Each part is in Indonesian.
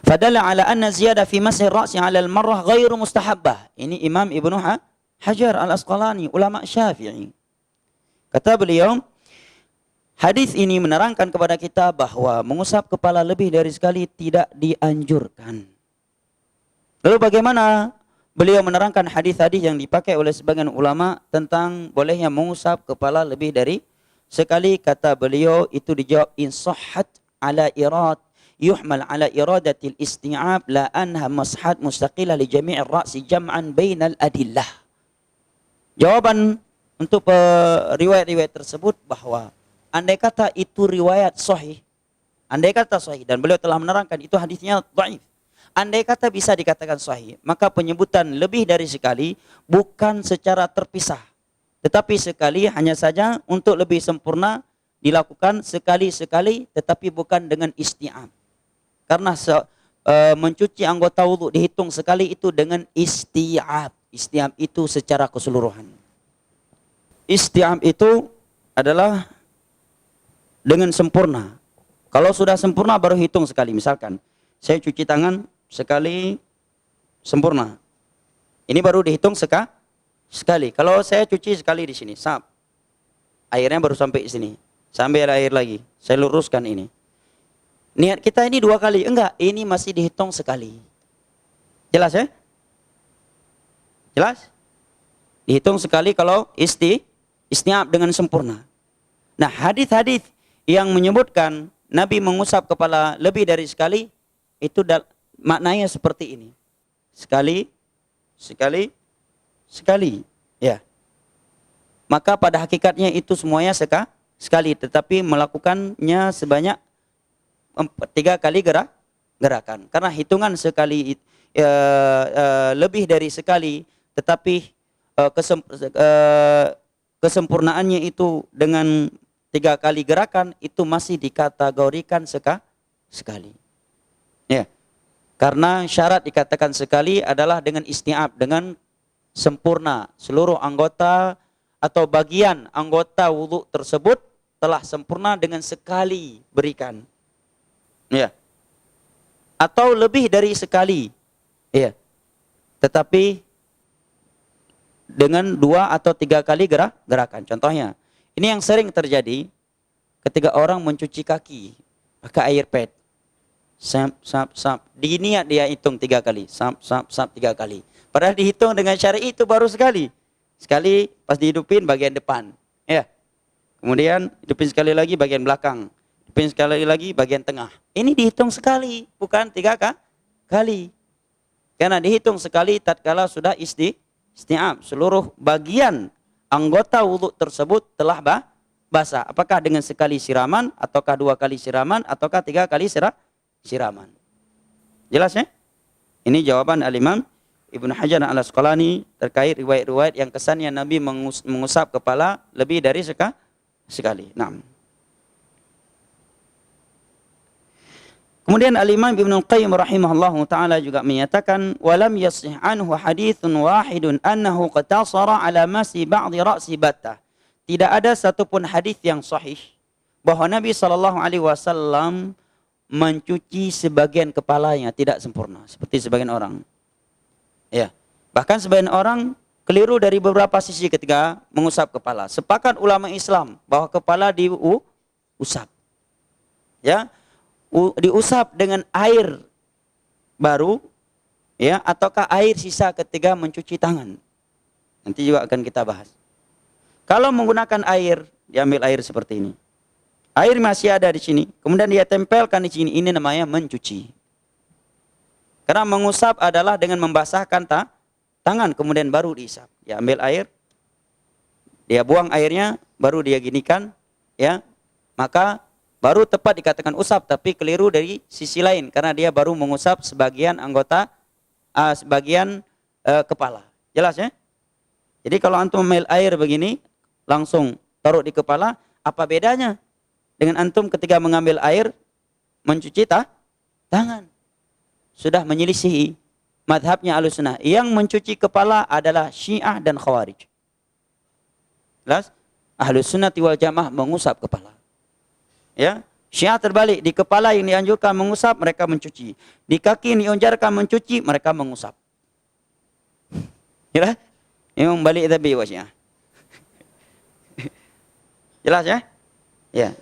Fadalla ala anna ziyadah fi masih ra'si ala al-marrah ghairu mustahabbah. Ini Imam Ibnu Hajar al-Asqalani, ulama Syafi'i. Kata beliau, hadis ini menerangkan kepada kita bahwa mengusap kepala lebih dari sekali tidak dianjurkan. Lalu bagaimana beliau menerangkan hadis-hadis yang dipakai oleh sebagian ulama tentang bolehnya mengusap kepala lebih dari sekali? Kata beliau, itu dijawab in sahhat ala irad yuhmal ala iradatil isti'ab la anha mashat mustaqilah li jami'ir ra'si jam'an bainal adillah. Jawaban untuk riwayat-riwayat tersebut bahwa andai kata itu riwayat sahih, andai kata sahih, dan beliau telah menerangkan itu hadisnya dhaif. Andai kata bisa dikatakan sahih, maka penyebutan lebih dari sekali bukan secara terpisah, tetapi sekali hanya saja untuk lebih sempurna dilakukan sekali-sekali, tetapi bukan dengan isti'ab. Karena mencuci anggota wudhu dihitung sekali itu dengan isti'ab. Isti'ab itu secara keseluruhan. Isti'ab itu adalah dengan sempurna. Kalau sudah sempurna baru hitung sekali. Misalkan saya cuci tangan sekali sempurna, ini baru dihitung sekali. Kalau saya cuci sekali di sini, airnya baru sampai di sini, sampai ada air lagi, saya luruskan ini. Niat kita ini 2 kali, enggak, ini masih dihitung sekali. Jelas ya? Jelas? Dihitung sekali kalau isti'ab dengan sempurna. Nah, hadis-hadis yang menyebutkan Nabi mengusap kepala lebih dari sekali, itu maknanya seperti ini. Sekali. Ya. Maka pada hakikatnya itu semuanya sekali. Tetapi melakukannya sebanyak 3 kali gerakan. Karena hitungan sekali lebih dari sekali. Tetapi kesempurnaannya itu dengan 3 kali gerakan, itu masih dikategorikan sekali. Ya. Karena syarat dikatakan sekali adalah dengan isti'ab, dengan sempurna. Seluruh anggota atau bagian anggota wudhu tersebut telah sempurna dengan sekali berikan. Ya. Atau lebih dari sekali. Ya. Tetapi dengan 2 atau 3 kali gerakan. Contohnya, ini yang sering terjadi ketika orang mencuci kaki pakai air pad. Sap. Di niat dia hitung 3 kali. Sap 3 kali. Padahal dihitung dengan syar'i itu baru sekali. Sekali pas dihidupin bagian depan. Ya. Kemudian hidupin sekali lagi bagian belakang. Hidupin sekali lagi bagian tengah. Ini dihitung sekali, bukan 3 kali. Karena dihitung sekali tatkala sudah isti'ab. Seluruh bagian anggota wudhu tersebut telah basah. Apakah dengan sekali siraman, ataukah 2 kali siraman, ataukah 3 kali siraman. Jelas ya? Ini jawaban al-Imam Ibnu Hajar al-Asqalani terkait riwayat-riwayat yang kesannya Nabi mengusap kepala lebih dari sekali. Naam. Kemudian al-Imam Ibnu Qayyim rahimahullahu taala juga menyatakan walam yashih anhu haditsun wahidun annahu qatasara ala masi ba'dhi ra'si battah. Tidak ada satupun hadis yang sahih bahwa Nabi sallallahu alaihi wasallam mencuci sebagian kepalanya tidak sempurna seperti sebagian orang. Ya. Bahkan sebagian orang keliru dari beberapa sisi ketika mengusap kepala. Sepakat ulama Islam bahwa kepala diusap. Ya. Diusap dengan air baru, ya, ataukah air sisa ketika mencuci tangan. Nanti juga akan kita bahas. Kalau menggunakan air, diambil air seperti ini. Air masih ada di sini, kemudian dia tempelkan di sini. Ini namanya mencuci. Karena mengusap adalah dengan membasahkan tangan, kemudian baru diisap. Dia ambil air, dia buang airnya, baru dia ginikan, ya, maka baru tepat dikatakan usap, tapi keliru dari sisi lain karena dia baru mengusap sebagian anggota, sebagian kepala. Jelas ya? Jadi kalau antum ambil air begini, langsung taruh di kepala, apa bedanya dengan antum ketika mengambil air mencuci tangan? Sudah menyelisihi madhabnya Ahlussunnah. Yang mencuci kepala adalah Syiah dan Khawarij. Jelas? Ahlussunnah wal Jamaah mengusap kepala. Ya, Syiah terbalik, di kepala yang dianjurkan mengusap, mereka mencuci. Di kaki yang dianjurkan mencuci, mereka mengusap. Ya? Memang balik tapi buat Syiah. Jelas ya? Ya.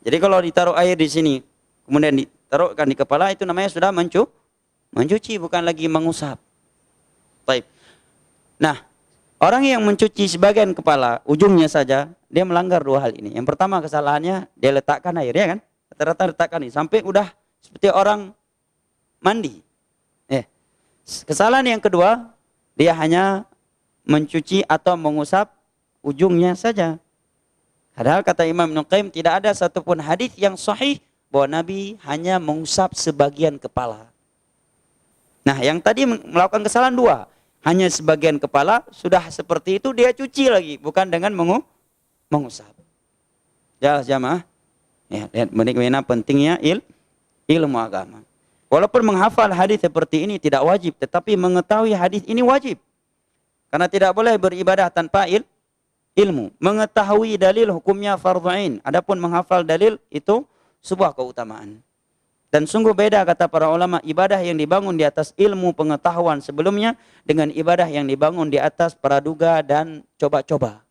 Jadi kalau ditaruh air di sini, kemudian ditaruhkan di kepala, itu namanya sudah mencuci, bukan lagi mengusap. Baik. Nah, orang yang mencuci sebagian kepala, ujungnya saja, dia melanggar dua hal ini. Yang pertama kesalahannya, dia letakkan air, ya kan? Rata-rata letakkan ini, sampai udah seperti orang mandi. Kesalahan yang kedua, dia hanya mencuci atau mengusap ujungnya saja. Padahal kata Imam Ibnu Qayyim, tidak ada satupun hadis yang sahih bahwa Nabi hanya mengusap sebagian kepala. Nah, yang tadi melakukan kesalahan dua. Hanya sebagian kepala, sudah seperti itu dia cuci lagi, bukan dengan mengusap. Jelas jamaah? Ya, lihat bagaimana pentingnya ilmu agama. Walaupun menghafal hadis seperti ini tidak wajib, tetapi mengetahui hadis ini wajib. Karena tidak boleh beribadah tanpa ilmu. Mengetahui dalil hukumnya fardhu ain. Adapun menghafal dalil itu sebuah keutamaan. Dan sungguh beda kata para ulama, ibadah yang dibangun di atas ilmu pengetahuan sebelumnya dengan ibadah yang dibangun di atas praduga dan coba-coba.